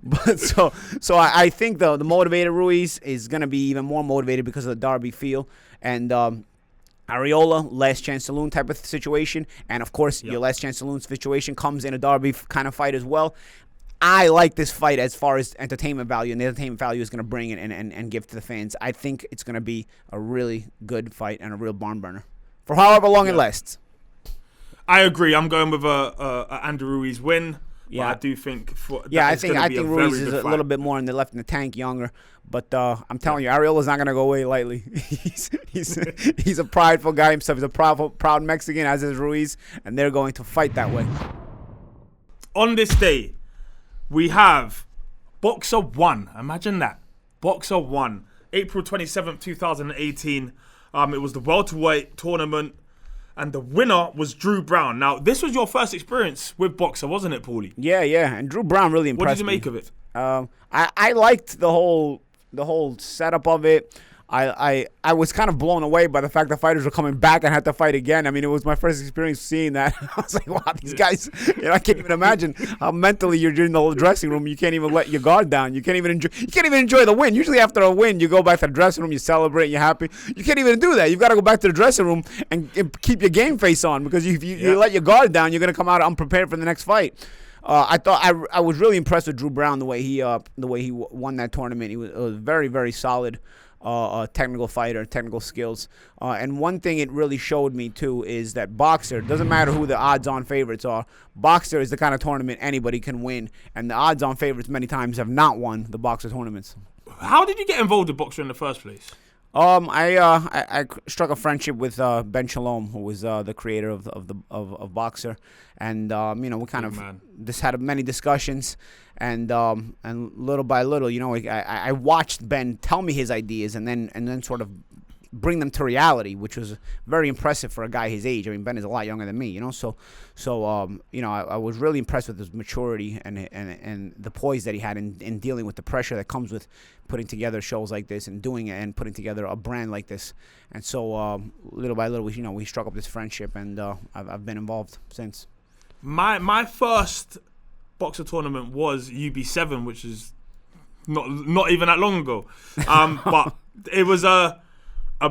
But so I think the motivated Ruiz is going to be even more motivated because of the derby feel. And Arreola, last chance saloon type of situation. And, of course, your last chance saloon situation comes in a derby kind of fight as well. I like this fight as far as entertainment value, and the entertainment value is going to bring it and give to the fans. I think it's going to be a really good fight and a real barn burner for however long it lasts. I agree. I'm going with a Andy Ruiz win. Yeah, I do think. I think Ruiz is a little bit more in the tank, younger. But I'm telling you, Arreola's not gonna go away lightly. He's a prideful guy himself. He's a proud Mexican, as is Ruiz, and they're going to fight that way. On this day, we have Boxer 1. Imagine that, Boxer 1, April 27th, 2018. It was the welterweight tournament. And the winner was Drew Brown. Now, this was your first experience with Boxer, wasn't it, Paulie? Yeah. And Drew Brown really impressed me. What did you make of it? I liked the whole setup of it. I was kind of blown away by the fact that fighters were coming back and had to fight again. I mean, it was my first experience seeing that. I was like, wow, these guys, I can't even imagine how mentally you're in the dressing room. You can't even let your guard down. You can't even enjoy the win. Usually after a win, you go back to the dressing room, you celebrate, you're happy. You can't even do that. You've got to go back to the dressing room and keep your game face on, because if you let your guard down, you're going to come out unprepared for the next fight. I thought I was really impressed with Drew Brown, the way he won that tournament. He was very, very solid. Technical fighter, technical skills. And one thing it really showed me, too, is that Boxer, doesn't matter who the odds-on favorites are, Boxer is the kind of tournament anybody can win. And the odds-on favorites many times have not won the Boxer tournaments. How did you get involved with Boxer in the first place? I struck a friendship with Ben Shalom, who was the creator of Boxer, and we kind of just had many discussions, and little by little, I watched Ben tell me his ideas, and then sort of bring them to reality, which was very impressive for a guy his age. I mean, Ben is a lot younger than me, So I was really impressed with his maturity and the poise that he had in dealing with the pressure that comes with putting together shows like this and doing it and putting together a brand like this. And so little by little, we struck up this friendship, and I've been involved since. My first Boxer tournament was UB7, which is not even that long ago. But It was a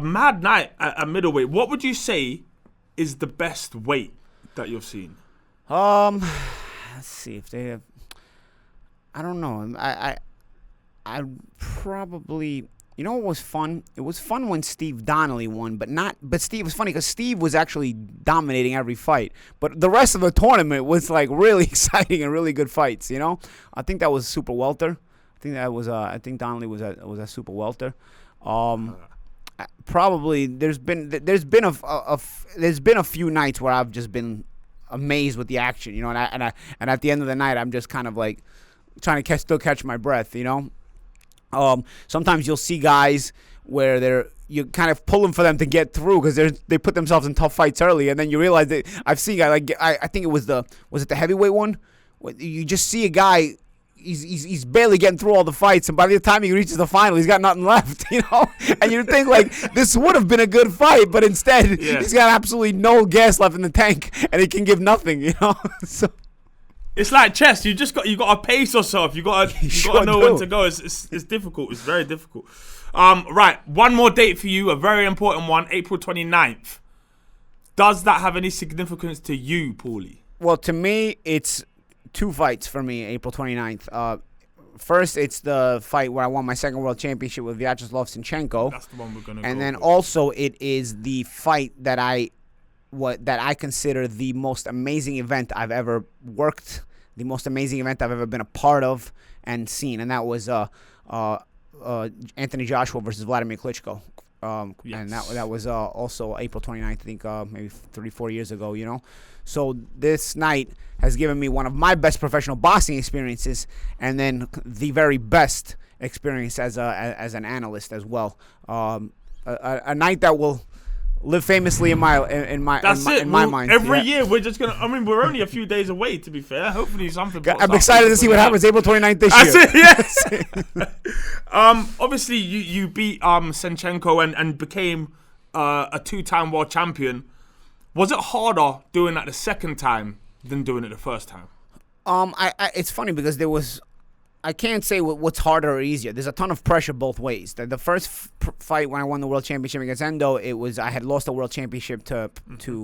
mad night at middleweight. What would you say is the best weight that you've seen? Let's see if they have. I don't know. I probably. You know what was fun? It was fun when Steve Donnelly won, but Steve was funny because Steve was actually dominating every fight. But the rest of the tournament was like really exciting and really good fights. You know, I think that was Super Welter. I think Donnelly was a Super Welter. Probably there's been a few nights where I've just been amazed with the action. You know, and at the end of the night, I'm just kind of like trying to still catch my breath. You know. Sometimes you'll see guys where you kind of pulling for them to get through because they put themselves in tough fights early, and then you realize that I've seen guys like I think it was the heavyweight one. You just see a guy, he's barely getting through all the fights, and by the time he reaches the final, he's got nothing left, you know. And you think like this would have been a good fight, but instead he's got absolutely no gas left in the tank, and he can give nothing, you know. So. It's like chess. You got to pace yourself. You got to know when to go. It's difficult. It's very difficult. Right. One more date for you. A very important one. April 29th. Does that have any significance to you, Paulie? Well, to me, it's two fights for me. April 29th. First, it's the fight where I won my second world championship with Vyacheslav Sinchenko. That's the one we're gonna. And then also, it is the fight that I consider the most amazing event I've ever worked, the most amazing event I've ever been a part of and seen, and that was Anthony Joshua versus Wladmir Klitchko. Yes. And that was also April 29th, I think maybe 3-4 years ago, you know. So this night has given me one of my best professional boxing experiences, and then the very best experience as an analyst as well. A night that will live famously in my mind. Every year we're just gonna. I mean, we're only a few days away. To be fair, hopefully something. I'm excited to see what happens April 29th this year. That's it. Yes. Obviously, you beat Sinchenko and became a 2-time world champion. Was it harder doing that the second time than doing it the first time? It's funny because there was. I can't say what's harder or easier. There's a ton of pressure both ways. The first fight when I won the world championship against Endo, I had lost the world championship to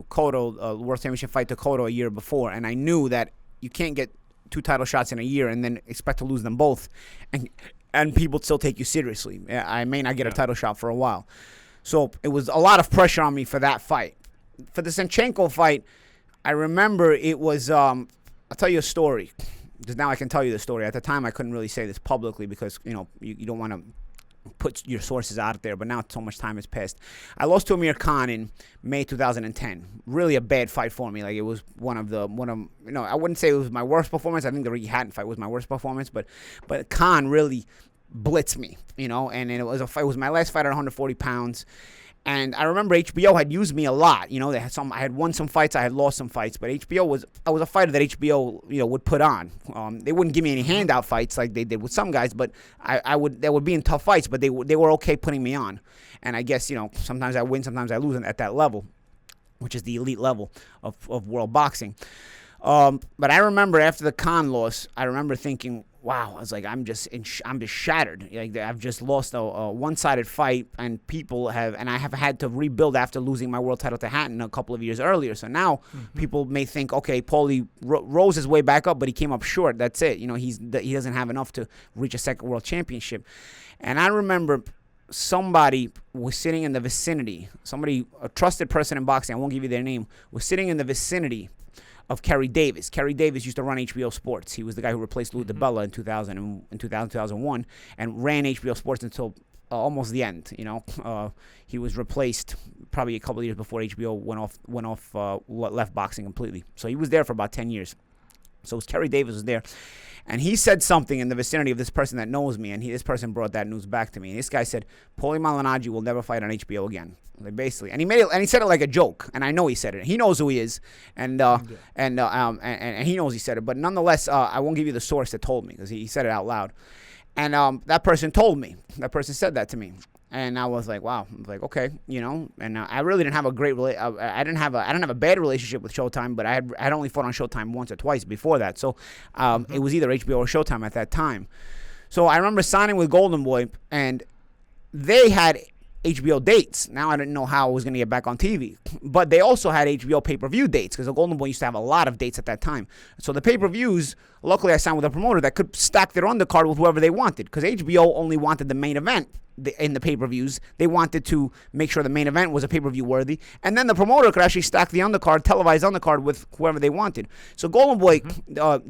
Cotto, world championship fight to Cotto a year before, and I knew that you can't get 2 title shots in a year and then expect to lose them both, and people still take you seriously. I may not get a title shot for a while, so it was a lot of pressure on me for that fight. For the Sinchenko fight, I remember it was. I'll tell you a story. Because now I can tell you the story. At the time, I couldn't really say this publicly because, you know, you don't want to put your sources out there. But now so much time has passed. I lost to Amir Khan in May 2010. Really a bad fight for me. Like, it was one of I wouldn't say it was my worst performance. I think the Ricky Hatton fight was my worst performance. But Khan really blitzed me, you know. And it was my last fight at 140 pounds. And I remember HBO had used me a lot. You know, I had won some fights, I had lost some fights, but I was a fighter that HBO, you know, would put on. They wouldn't give me any handout fights like they did with some guys, but they would be in tough fights, but they were okay putting me on. And I guess, you know, sometimes I win, sometimes I lose at that level, which is the elite level of world boxing. But I remember after the Khan loss, I remember thinking, wow, I was like, I'm just shattered. Like, I've just lost a one-sided fight, and I have had to rebuild after losing my world title to Hatton a couple of years earlier. So now people may think, okay, Paulie rose his way back up, but he came up short. That's it. You know, he doesn't have enough to reach a second world championship. And I remember somebody was sitting in the vicinity. A trusted person in boxing, I won't give you their name, was sitting in the vicinity of Kerry Davis. Kerry Davis used to run HBO Sports. He was the guy who replaced Lou DiBella in 2001 and ran HBO Sports until almost the end. You know, he was replaced probably a couple of years before HBO left boxing completely. So he was there for about 10 years. So Kerry Davis was there, and he said something in the vicinity of this person that knows me, and this person brought that news back to me. And this guy said, Paulie Malignaggi will never fight on HBO again. Like, basically, and he said it like a joke, and I know he said it. He knows who he is, and he knows he said it. But nonetheless, I won't give you the source that told me because he said it out loud. And that person told me. That person said that to me. And I was like, wow. I was like, okay, you know. And I really didn't have a great I didn't have a bad relationship with Showtime, but I had only fought on Showtime once or twice before that. So it was either HBO or Showtime at that time. So I remember signing with Golden Boy, and they had HBO dates. Now I didn't know how I was going to get back on TV. But they also had HBO pay-per-view dates because the Golden Boy used to have a lot of dates at that time. So the pay-per-views, luckily I signed with a promoter that could stack their undercard with whoever they wanted because HBO only wanted the main event in the pay-per-views. They wanted to make sure the main event was a pay-per-view worthy. And then the promoter could actually stack the undercard, televised undercard with whoever they wanted. So Golden Boy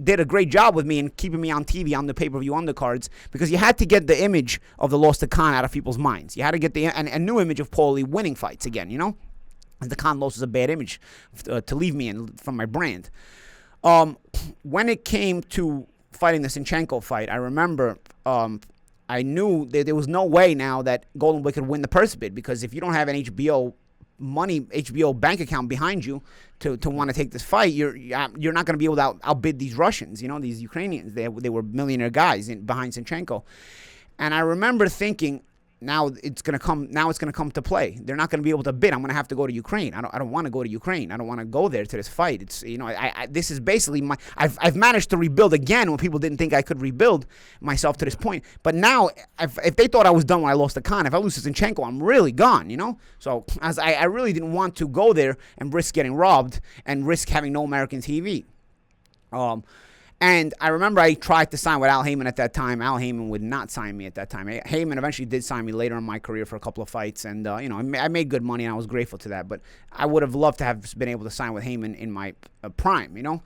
did a great job with me in keeping me on TV on the pay-per-view undercards because you had to get the image of the Lost to Khan out of people's minds. You had to get a new image of Paulie winning fights again, you know? The Khan loss is a bad image to leave me in from my brand. When it came to fighting the Sinchenko fight, I remember I knew that there was no way now that Golden Boy could win the purse bid because if you don't have an HBO bank account behind you to want to take this fight, you're not going to be able to outbid these Russians, you know, these Ukrainians. They were millionaire guys behind Sinchenko. And I remember thinking, now it's going to come to play. They're not going to be able to bid. I'm going to have to go to Ukraine. I don't want to go to Ukraine. I don't want to go there to this fight. It's, you know, this is basically I've managed to rebuild again when people didn't think I could rebuild myself to this point. But now, if they thought I was done when I lost to Khan, if I lose to Zinchenko, I'm really gone, you know? So as I really didn't want to go there and risk getting robbed and risk having no American TV. And I remember I tried to sign with Al Heyman at that time. Al Heyman would not sign me at that time. Heyman eventually did sign me later in my career for a couple of fights. And, you know, I made good money, and I was grateful to that. But I would have loved to have been able to sign with Heyman in my prime, you know.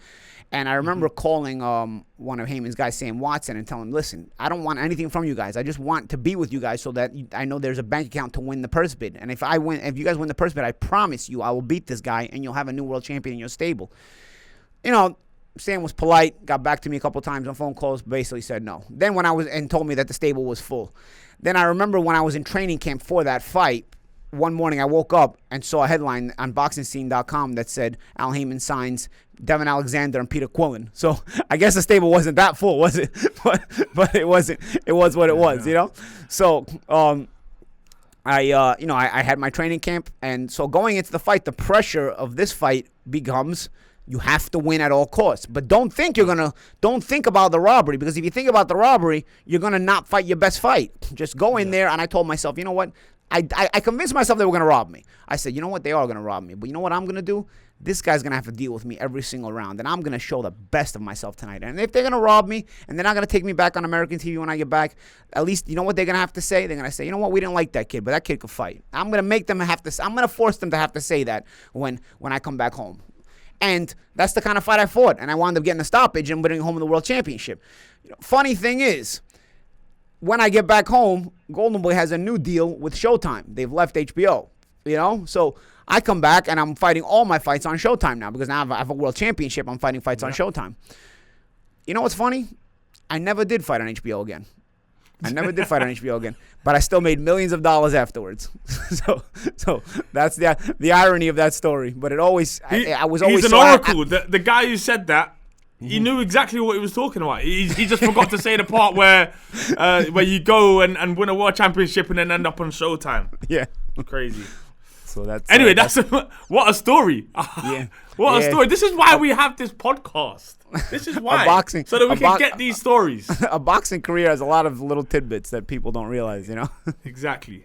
And I remember calling one of Heyman's guys, Sam Watson, and telling him, listen, I don't want anything from you guys. I just want to be with you guys so that I know there's a bank account to win the purse bid. And if you guys win the purse bid, I promise you I will beat this guy, and you'll have a new world champion in your stable. You know, Sam was polite, got back to me a couple times on phone calls, basically said no. Then and told me that the stable was full. Then I remember when I was in training camp for that fight, one morning I woke up and saw a headline on BoxingScene.com that said Al Heyman signs Devin Alexander and Peter Quillen. So I guess the stable wasn't that full, was it? but it wasn't. It was what it was, you know? So I had my training camp, and so going into the fight, the pressure of this fight becomes you have to win at all costs. But don't think about the robbery, because if you think about the robbery, you're gonna not fight your best fight. Just go in there, and I told myself, you know what? I convinced myself they were gonna rob me. I said, you know what? They are gonna rob me, but you know what I'm gonna do? This guy's gonna have to deal with me every single round, and I'm gonna show the best of myself tonight. And if they're gonna rob me, and they're not gonna take me back on American TV when I get back, at least you know what they're gonna have to say? They're gonna say, you know what? We didn't like that kid, but that kid could fight. I'm gonna force them to have to say that when I come back home. And that's the kind of fight I fought. And I wound up getting a stoppage and bringing home the world championship. You know, funny thing is, when I get back home, Golden Boy has a new deal with Showtime. They've left HBO, you know? So I come back and I'm fighting all my fights on Showtime now, because now I have a world championship. I'm fighting fights on Showtime. You know what's funny? I never did fight on HBO again. But I still made millions of dollars afterwards. so that's the irony of that story. But it always, I was always. He's an oracle. The guy who said that, he knew exactly what he was talking about. He just forgot to say the part where you go and win a world championship and then end up on Showtime. Yeah, crazy. So that's anyway. That's what a story. Yeah, what a story. This is why we have this podcast. This is why. So that we can get these stories. A boxing career has a lot of little tidbits that people don't realize, you know? Exactly.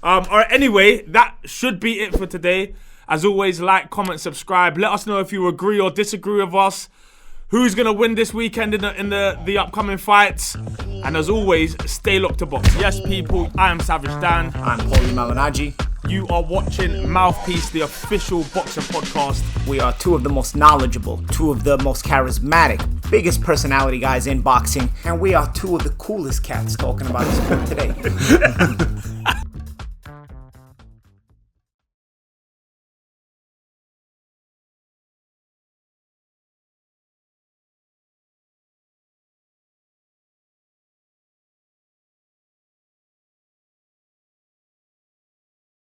All right, anyway, that should be it for today. As always, like, comment, subscribe. Let us know if you agree or disagree with us. Who's going to win this weekend in the upcoming fights. And as always, stay locked to box. Yes, people, I am Savage Dan. I'm Paulie Malignaggi. You are watching Mouthpiece, the official boxing podcast. We are two of the most knowledgeable, two of the most charismatic, biggest personality guys in boxing, and we are two of the coolest cats talking about the sport today.